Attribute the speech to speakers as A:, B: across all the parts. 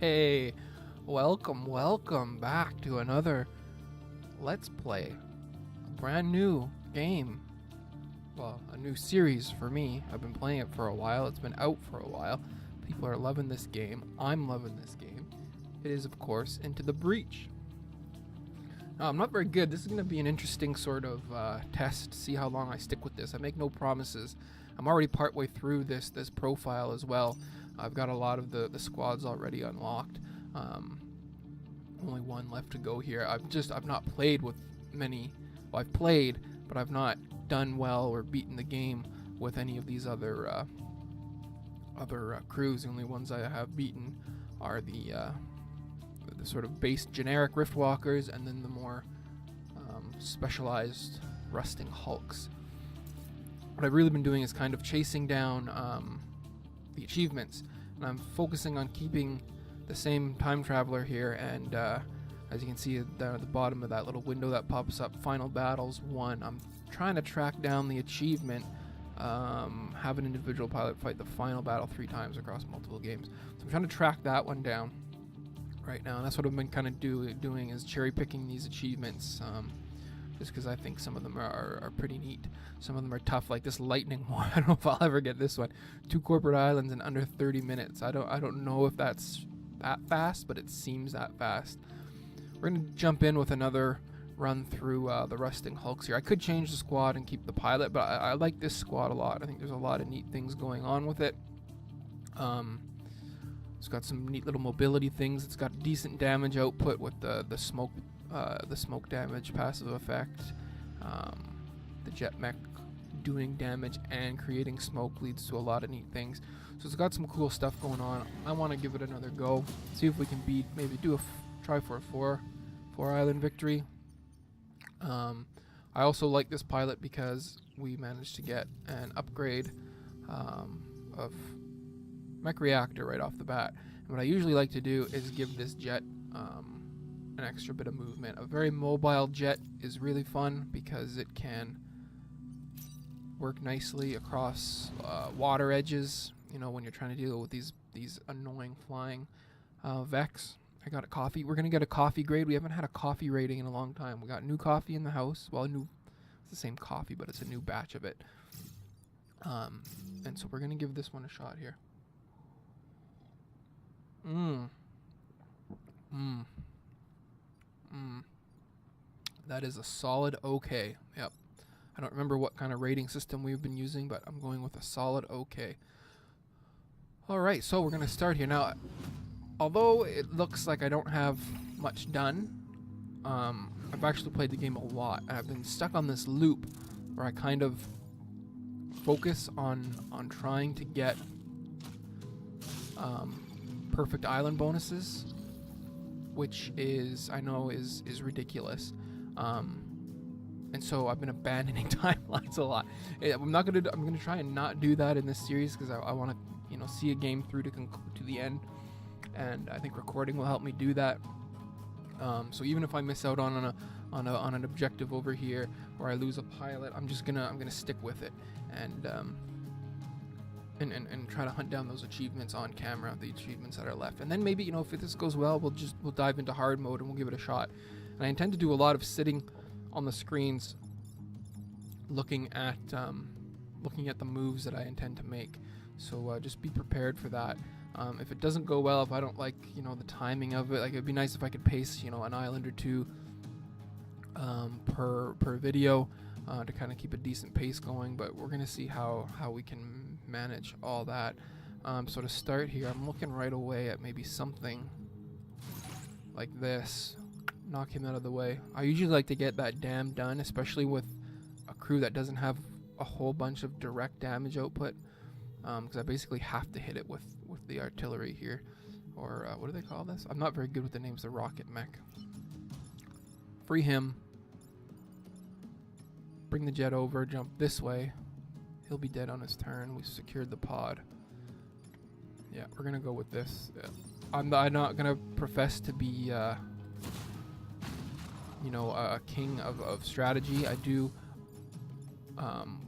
A: Hey, welcome back to another Let's Play. A brand new game. Well, a new series for me. I've been playing it for a while. It's been out for a while. People are loving this game. I'm loving this game. It is, of course, Into the Breach. Now, I'm not very good. This is going to be an interesting sort of test to see how long I stick with this. I make no promises. I'm already partway through this profile as well. I've got a lot of the squads already unlocked. Only one left to go here. I've not played with many. Well, I've played, but I've not done well or beaten the game with any of these other crews. The only ones I have beaten are the sort of base generic Riftwalkers, and then the more specialized rusting hulks. What I've really been doing is kind of chasing down the achievements, and I'm focusing on keeping the same time traveler here, and as you can see down at the bottom of that little window that pops up, Final Battles 1. I'm trying to track down the achievement, have an individual pilot fight the final battle 3 times across multiple games. So I'm trying to track that one down right now, and that's what I've been kind of doing is cherry picking these achievements, just because I think some of them are pretty neat. Some of them are tough, like this lightning one. I don't know if I'll ever get this one. 2 corporate islands in under 30 minutes. I don't know if that's that fast, but it seems that fast. We're gonna jump in with another run through the rusting hulks here. I could change the squad and keep the pilot, but I like this squad a lot. I think there's a lot of neat things going on with it. It's got some neat little mobility things. It's got decent damage output with the smoke damage passive effect. The jet mech doing damage and creating smoke leads to a lot of neat things. So it's got some cool stuff going on. I want to give it another go. See if we can maybe do try for a four island victory. I also like this pilot because we managed to get an upgrade of mech reactor right off the bat. And what I usually like to do is give this jet an extra bit of movement. A very mobile jet is really fun because it can work nicely across water edges, you know, when you're trying to deal with these annoying flying Vex. I got a coffee. We're gonna get a coffee grade. We haven't had a coffee rating in a long time. We got new coffee in the house. Well, it's the same coffee, but it's a new batch of it. And so we're gonna give this one a shot here. That is a solid okay. Yep. I don't remember what kind of rating system we've been using, but I'm going with a solid okay. Alright, so we're going to start here. Now, although it looks like I don't have much done, I've actually played the game a lot. And I've been stuck on this loop where I kind of focus on trying to get perfect island bonuses, which I know is ridiculous. And so I've been abandoning timelines a lot. I'm gonna try and not do that in this series because I want to, see a game through to the end, and I think recording will help me do that. So even if I miss out on an objective over here or I lose a pilot, I'm gonna stick with it and try to hunt down those achievements on camera, the achievements that are left. And then maybe, if this goes well, we'll dive into hard mode and we'll give it a shot. And I intend to do a lot of sitting on the screens looking at the moves that I intend to make. So just be prepared for that. If it doesn't go well, if I don't like, the timing of it, like it'd be nice if I could pace, an island or two per video to kind of keep a decent pace going. But we're gonna see how we can manage all that. So to start here, I'm looking right away at maybe something like this. Knock him out of the way. I usually like to get that dam done, especially with a crew that doesn't have a whole bunch of direct damage output, because I basically have to hit it with the artillery here, or what do they call this? I'm not very good with the names. The rocket mech. Free him. Bring the jet over. Jump this way. He'll be dead on his turn. We secured the pod. Yeah, we're gonna go with this. I'm not gonna profess to be a king of strategy. I do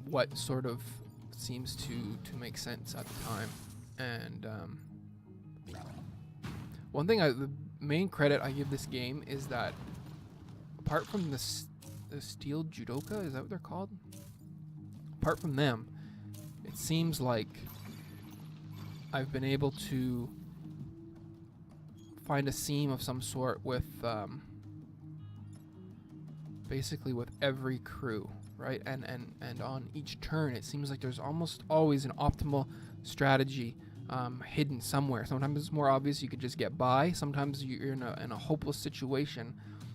A: what sort of seems to make sense at the time, and The main credit I give this game is that apart from the steel judoka, is that what they're called? Apart from them, it seems like I've been able to find a seam of some sort with basically with every crew, right? And on each turn, it seems like there's almost always an optimal strategy hidden somewhere. Sometimes it's more obvious, you could just get by. Sometimes you're in a hopeless situation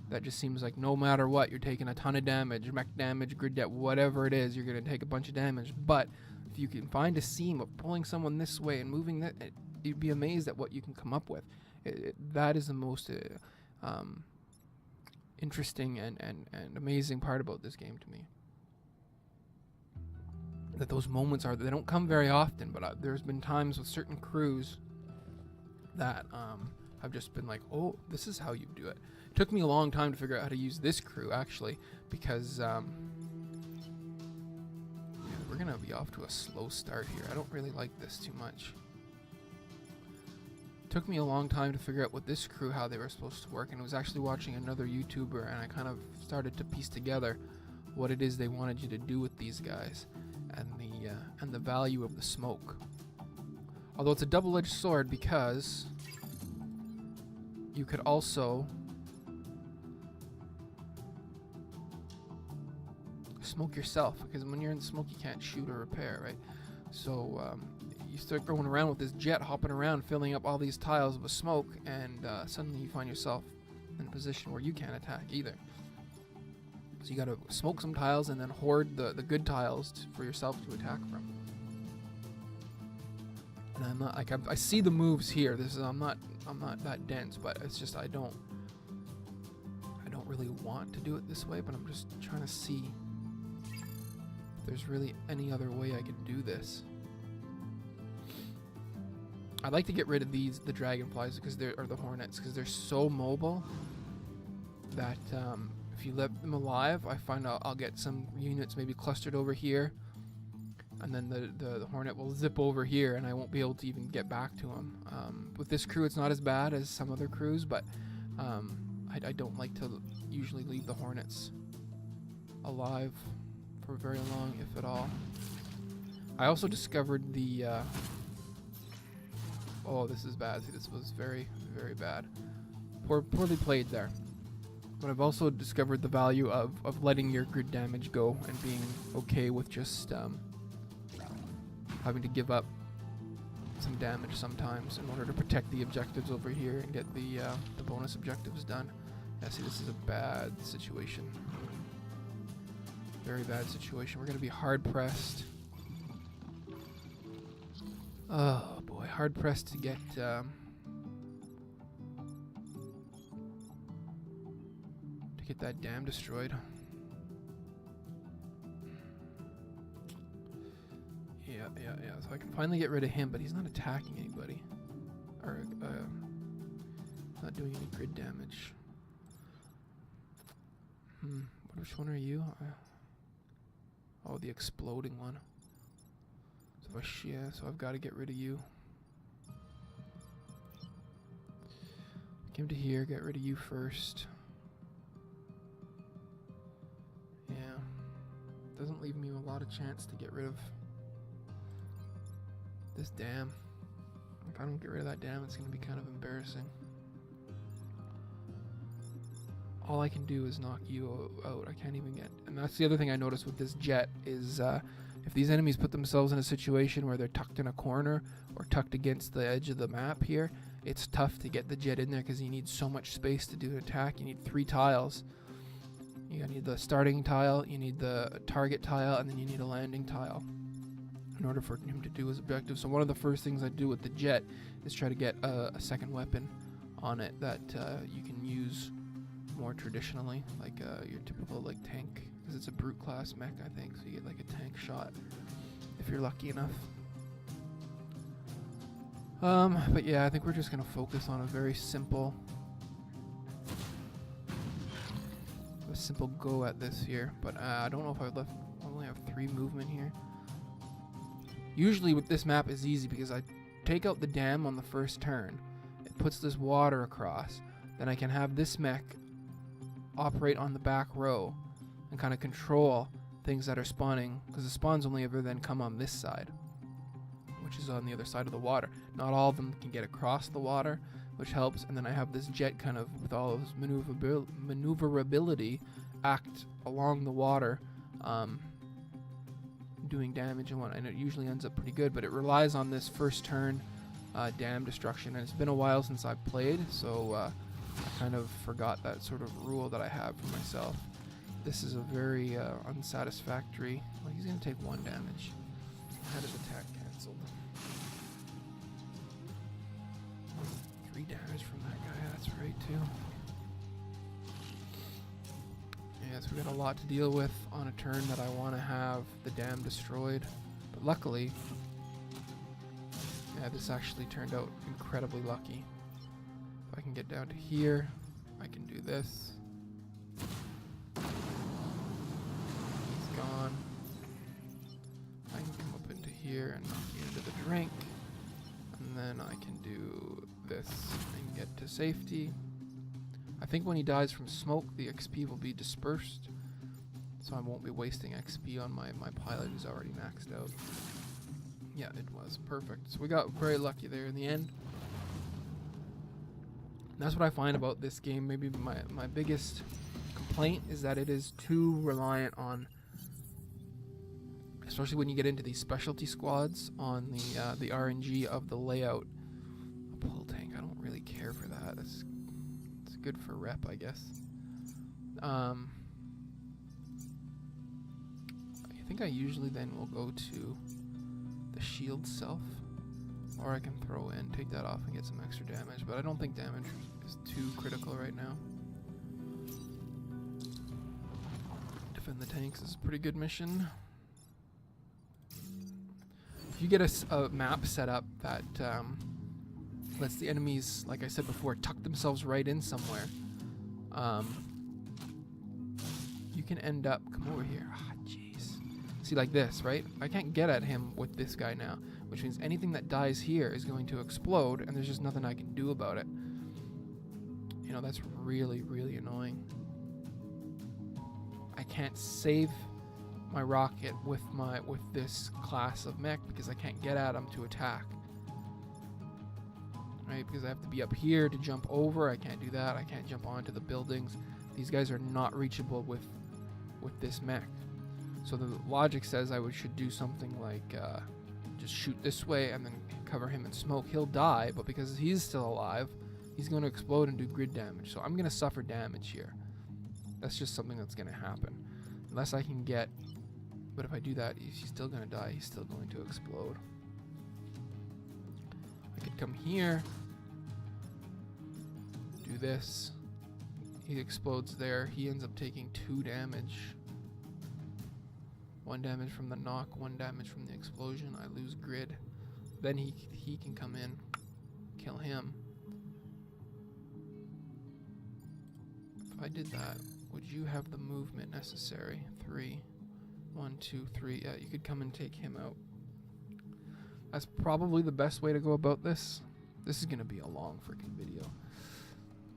A: that just seems like no matter what, you're taking a ton of damage, mech damage, grid debt, whatever it is, you're going to take a bunch of damage. But if you can find a seam of pulling someone this way and moving that, you'd be amazed at what you can come up with. That is the most interesting and amazing part about this game to me. That those moments they don't come very often, but there's been times with certain crews that I've just been like, oh, this is how you do it. It took me a long time to figure out how to use this crew, actually, because we're going to be off to a slow start here. I don't really like this too much. It took me a long time to figure out with this crew how they were supposed to work, and I was actually watching another YouTuber, and I kind of started to piece together what it is they wanted you to do with these guys, and the value of the smoke. Although it's a double-edged sword, because you could also smoke yourself, because when you're in the smoke you can't shoot or repair, right? So you start going around with this jet, hopping around, filling up all these tiles with smoke, and suddenly you find yourself in a position where you can't attack either. So you gotta smoke some tiles and then hoard the good tiles for yourself to attack from. And I'm not like I see the moves here. I'm not that dense, but it's just I don't really want to do it this way. But I'm just trying to see if there's really any other way I could do this. I'd like to get rid of the dragonflies or the hornets, because they're so mobile that if you let them alive, I find I'll get some units maybe clustered over here, and then the hornet will zip over here, and I won't be able to even get back to him. With this crew, it's not as bad as some other crews, but I don't like to usually leave the hornets alive for very long, if at all. I also discovered the oh, this is bad. See, this was very, very bad. Poorly played there. But I've also discovered the value of letting your grid damage go and being okay with just having to give up some damage sometimes in order to protect the objectives over here and get the bonus objectives done. Yeah, see, this is a bad situation. Very bad situation. We're going to be hard pressed. Oh boy, hard pressed to get that dam destroyed. Yeah. So I can finally get rid of him, but he's not attacking anybody, or not doing any grid damage. Which one are you? Oh, the exploding one. So I've got to get rid of you. Came to here, get rid of you first. Yeah. Doesn't leave me a lot of chance to get rid of this dam. If I don't get rid of that dam, it's going to be kind of embarrassing. All I can do is knock you out. I can't even get... And that's the other thing I noticed with this jet is if these enemies put themselves in a situation where they're tucked in a corner or tucked against the edge of the map here, it's tough to get the jet in there because you need so much space to do an attack. You need 3 tiles. You need the starting tile, you need the target tile, and then you need a landing tile in order for him to do his objective. So one of the first things I do with the jet is try to get a second weapon on it that you can use more traditionally, like your typical like tank, because it's a brute class mech, I think, so you get like a tank shot if you're lucky enough. But yeah, I think we're just gonna focus on a very simple go at this here, but I don't know if I only have 3 movement here. Usually with this map is easy because I take out the dam on the first turn, it puts this water across, then I can have this mech operate on the back row and kind of control things that are spawning, because the spawns only ever then come on this side, which is on the other side of the water. Not all of them can get across the water, which helps. And then I have this jet kind of with all of his maneuverability act along the water, doing damage and it usually ends up pretty good, but it relies on this first turn dam destruction, and it's been a while since I've played, so I kind of forgot that sort of rule that I have for myself. This is a very unsatisfactory. Well, he's going to take 1 damage. Had his attack cancelled. 3 damage from that guy. That's right too. Yes, we got a lot to deal with on a turn that I want to have the dam destroyed, but luckily, yeah, this actually turned out incredibly lucky. If I can get down to here, I can do this. He's gone. I can come up into here and knock you into the drink, and then I can do this and get to safety. I think when he dies from smoke, the XP will be dispersed, so I won't be wasting XP on my pilot who's already maxed out. Yeah, it was perfect. So we got very lucky there in the end. And that's what I find about this game. Maybe my biggest complaint is that it is too reliant on, especially when you get into these specialty squads, on the RNG of the layout. A pull tank, I don't really care for that. It's good for rep, I guess. I think I usually then will go to the shield self, or I can throw in, take that off and get some extra damage, but I don't think damage is too critical right now. Defend the tanks is a pretty good mission. If you get a map set up that lets the enemies, like I said before, tuck themselves right in somewhere, you can end up, come over here, jeez. See, like this, right? I can't get at him with this guy now, which means anything that dies here is going to explode, and there's just nothing I can do about it. You know, that's really, really annoying. I can't save my rocket with this class of mech because I can't get at him to attack. Right, because I have to be up here to jump over. I can't do that. I can't jump onto the buildings. These guys are not reachable with this mech. So the logic says I should do something like just shoot this way and then cover him in smoke. He'll die, but because he's still alive, he's going to explode and do grid damage. So I'm going to suffer damage here. That's just something that's going to happen. Unless I can get... But if I do that, he's still going to die. He's still going to explode. I could come here, do this. He explodes there. He ends up taking 2 damage. 1 damage from the knock, 1 damage from the explosion. I lose grid. Then he can come in, kill him. If I did that, would you have the movement necessary? 3. 1, 2, 3. Yeah, you could come and take him out. That's probably the best way to go about this. This is going to be a long freaking video.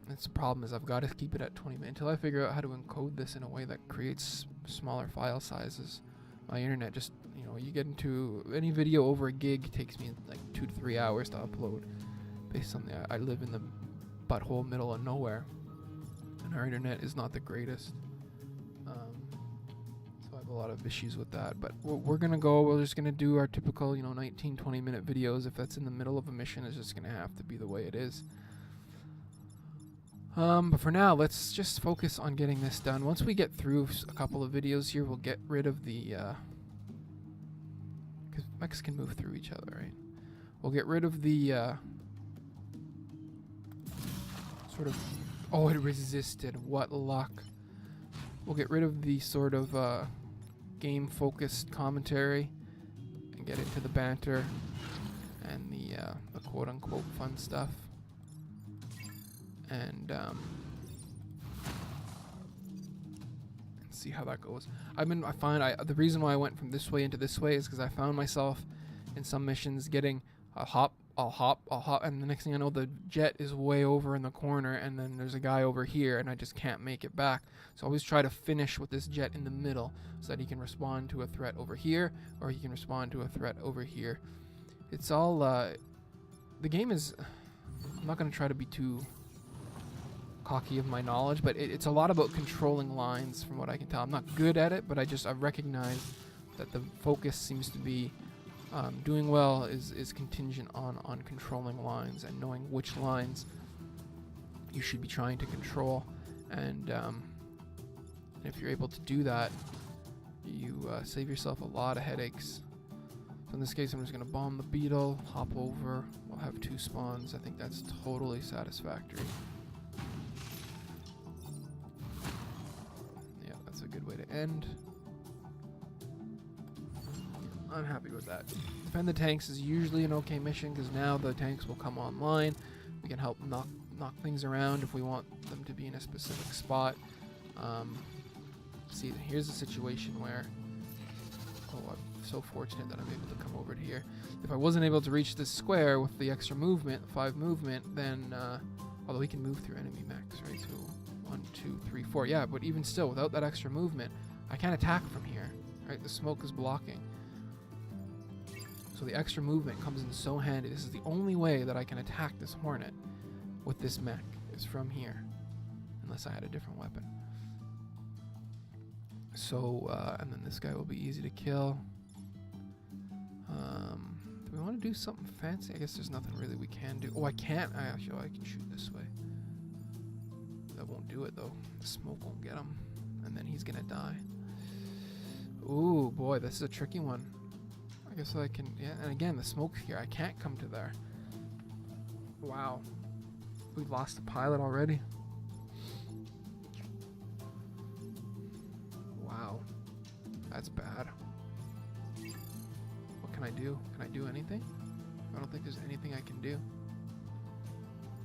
A: That's the problem, is I've got to keep it at 20 minutes until I figure out how to encode this in a way that creates smaller file sizes. My internet just, you know, you get into any video over a gig takes me like 2 to 3 hours to upload. Based on I live in the butthole middle of nowhere, and our internet is not the greatest. So I have a lot of issues with that. But we're just gonna do our typical, 19-20 minute videos. If that's in the middle of a mission, it's just gonna have to be the way it is. But for now, let's just focus on getting this done. Once we get through a couple of videos here, we'll get rid of the, because mechs can move through each other, right? We'll get rid of the, sort of, oh, it resisted, what luck. We'll get rid of the sort of, game-focused commentary and get into the banter and the quote-unquote fun stuff. And see how that goes. The reason why I went from this way into this way is because I found myself in some missions getting a hop I'll hop, and the next thing I know, the jet is way over in the corner, and then there's a guy over here, and I just can't make it back. So I always try to finish with this jet in the middle, so that he can respond to a threat over here, or he can respond to a threat over here. It's all, the game is, I'm not going to try to be too cocky of my knowledge, but it's a lot about controlling lines from what I can tell. I'm not good at it, but I recognize that the focus seems to be doing well is contingent on controlling lines and knowing which lines you should be trying to control. And if you're able to do that, you save yourself a lot of headaches. So in this case, I'm just going to bomb the beetle, hop over. We'll have 2 spawns. I think that's totally satisfactory. Yeah, that's a good way to end. I'm happy with that. Defend the tanks is usually an okay mission because now the tanks will come online. We can help knock things around if we want them to be in a specific spot. See, here's a situation where, I'm so fortunate that I'm able to come over to here. If I wasn't able to reach this square with the extra movement, 5 movement, then, although we can move through enemy mechs, right? So 1, 2, 3, 4. Yeah, but even still, without that extra movement, I can't attack from here, right? The smoke is blocking. So the extra movement comes in so handy. This is the only way that I can attack this Hornet with this mech, is from here. Unless I had a different weapon. So, and then this guy will be easy to kill. Do we want to do something fancy? I guess there's nothing really we can do. Oh, I can't. I can shoot this way. That won't do it, though. The smoke won't get him. And then he's going to die. Ooh, boy, this is a tricky one. I guess I can, yeah, and again, the smoke here, I can't come to there. Wow. We've lost the pilot already. Wow. That's bad. What can I do? Can I do anything? I don't think there's anything I can do.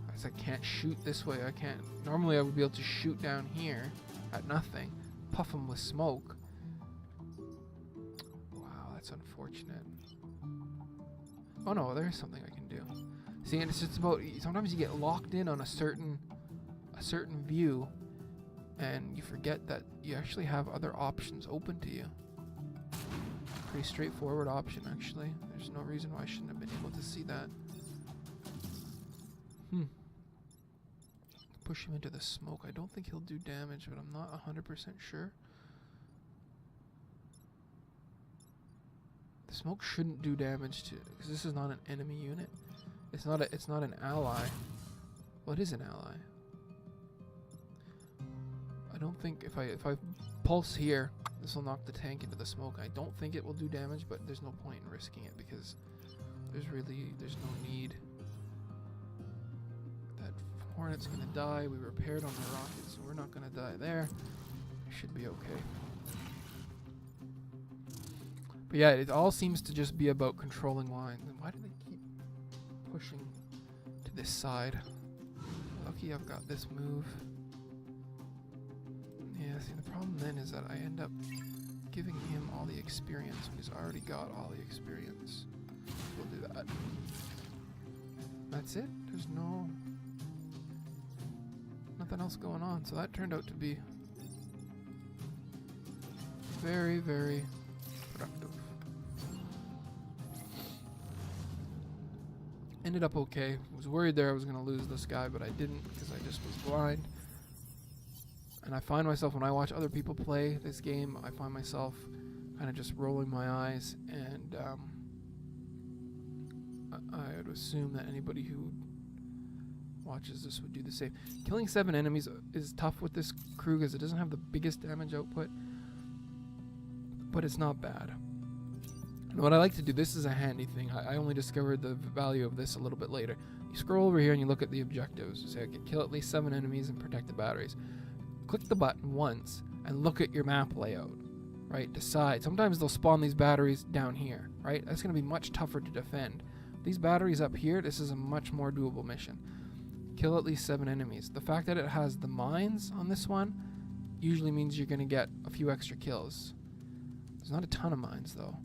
A: I guess I can't shoot this way. I can't. Normally I would be able to shoot down here at nothing. Puff him with smoke. That's unfortunate. Oh no, there is something I can do. See, and it's just about, sometimes you get locked in on a certain view, and you forget that you actually have other options open to you. Pretty straightforward option, actually. There's no reason why I shouldn't have been able to see that. Push him into the smoke. I don't think he'll do damage, but I'm not 100% sure. The smoke shouldn't do damage to, because this is not an enemy unit. It's not an ally. Well, it is an ally. I don't think if I pulse here, this will knock the tank into the smoke. I don't think it will do damage, but there's no point in risking it because there's no need. That Hornet's gonna die. We repaired on the rocket, so we're not gonna die there. We should be okay. But yeah, it all seems to just be about controlling lines. And why do they keep pushing to this side? Lucky I've got this move. Yeah, see, the problem then is that I end up giving him all the experience when he's already got all the experience. We'll do that. That's it. There's nothing else going on. So that turned out to be very, very productive. Ended up okay. Was worried there I was going to lose this guy, but I didn't because I just was blind. And I find myself, when I watch other people play this game, I find myself kind of just rolling my eyes, and I would assume that anybody who watches this would do the same. Killing 7 enemies is tough with this crew because it doesn't have the biggest damage output, but it's not bad. And what I like to do, this is a handy thing. I only discovered the value of this a little bit later. You scroll over here and you look at the objectives. You say, okay, kill at least 7 enemies and protect the batteries. Click the button once and look at your map layout, right? Decide. Sometimes they'll spawn these batteries down here, right? That's going to be much tougher to defend. These batteries up here, this is a much more doable mission. Kill at least 7 enemies. The fact that it has the mines on this one usually means you're going to get a few extra kills. There's not a ton of mines, though.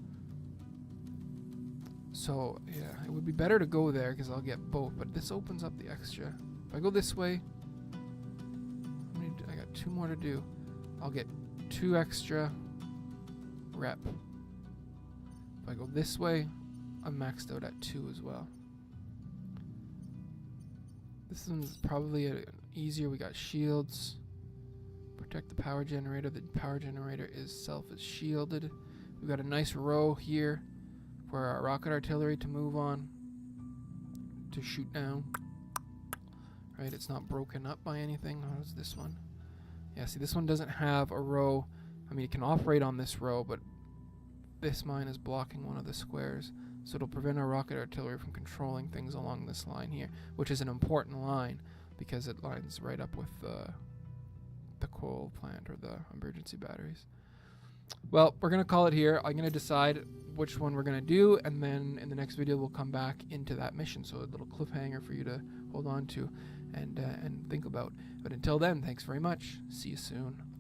A: So, yeah, it would be better to go there because I'll get both. But this opens up the extra. If I go this way, I got 2 more to do. I'll get 2 extra rep. If I go this way, I'm maxed out at 2 as well. This one's probably easier. We got shields. Protect the power generator. The power generator itself is shielded. We've got a nice row here for our rocket artillery to move on, to shoot down. Right, it's not broken up by anything. How's this one? Yeah, see, this one doesn't have a row. I mean, it can operate on this row, but this mine is blocking one of the squares. So it'll prevent our rocket artillery from controlling things along this line here, which is an important line because it lines right up with the coal plant or the emergency batteries. Well, we're going to call it here. I'm going to decide which one we're going to do, and then in the next video we'll come back into that mission. So a little cliffhanger for you to hold on to and think about. But until then, thanks very much. See you soon.